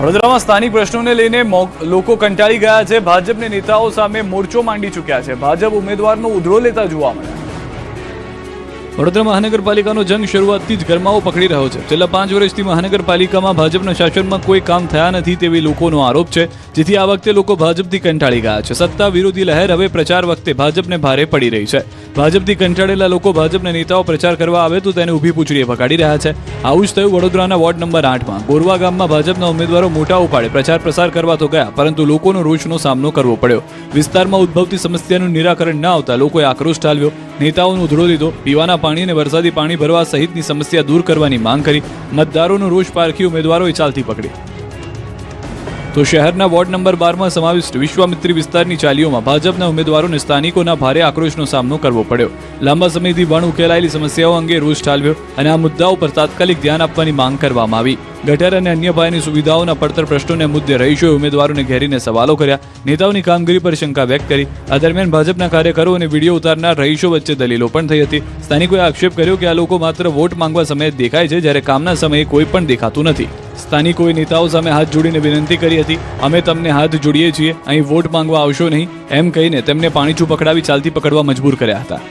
વડોદરામાં સ્થાનિક પ્રશ્નોને લઈને લોકો કંટાળી ગયા છે. ભાજપના નેતાઓ સામે મોરચો માંડી ચૂક્યા છે. ભાજપ ઉમેદવારનો ઉધડો લેતા જોવા મળ્યા. વડોદરા મહાનગરપાલિકાનો જંગ શરૂઆતથી જ ગરમાવો પકડી રહ્યો છે. છેલ્લા 5 વર્ષથી મહાનગરપાલિકામાં ભાજપના શાસનમાં કોઈ કામ થયા નથી તેવી લોકોનો આરોપ છે, જેથી આ વખતે લોકો ભાજપથી કંટાળી ગયા છે. સત્તા વિરોધી લહેર હવે પ્રચાર વખતે ભાજપને ભારે પડી રહી છે. ભાજપથી કંટાળેલા લોકો ભાજપના નેતાઓ પ્રચાર કરવા આવે તો તેને ઊભી પૂંછડીએ ભગાડી રહ્યા છે. આવું જ થયું વડોદરાના વોર્ડ નંબર 8માં. બોરવા ગામમાં ભાજપના ઉમેદવારો મોટા ઉપાડે પ્રચાર પ્રસાર કરવા તો ગયા, પરંતુ લોકોનો રોષનો સામનો કરવો પડ્યો. વિસ્તારમાં ઉદ્ભવતી સમસ્યાનું નિરાકરણ ન આવતા લોકોએ આક્રોશ ઠાલવ્યો. નેતાઓનો ઉધડો લીધો. પીવાના પાણી અને વરસાદી પાણી ભરવા સહિતની સમસ્યા દૂર કરવાની માંગ કરી. મતદારોનો રોષ પારખી ઉમેદવારોએ ચાલતી પકડી. તો શહેરના વોર્ડ નંબર 12માં સમાવિષ્ટ વિશ્વામિત્રી વિસ્તારની ચાલીઓમાં ભાજપના ઉમેદવારોને સ્થાનિકોના ભારે આક્રોશનો સામનો કરવો પડ્યો. લાંબા સમયથી વણ ઉકેલાયેલી સમસ્યાઓ અંગે રોષ ઠાલવ્યો અને આ મુદ્દાઓ પર તાત્કાલિક ધ્યાન આપવાની માંગ કરવામાં આવી. ગટર અને અન્ય પાયાની સુવિધાઓના પડતર પ્રશ્નોને મુદ્દે રહીશોએ ઉમેદવારોને ઘેરીને સવાલો કર્યા. નેતાઓની કામગીરી પર શંકા વ્યક્ત કરી. આ દરમિયાન ભાજપના કાર્યકરો અને વિડીયો ઉતારનાર રહીશો વચ્ચે દલીલો પણ થઈ હતી. સ્થાનિકોએ આક્ષેપ કર્યો કે આ લોકો માત્ર વોટ માંગવા સમયે દેખાય છે, જ્યારે કામના સમયે કોઈ પણ દેખાતું નથી. સ્થાનિકોએ નેતાઓ સામે હાથ જોડીને વિનંતી કરી હતી. અમે તમને હાથ જોડીએ છીએ, અહીં વોટ માંગવા આવશો નહીં, એમ કહીને તેમને પાણીચું પકડાવી ચાલતી પકડવા મજબૂર કર્યા હતા.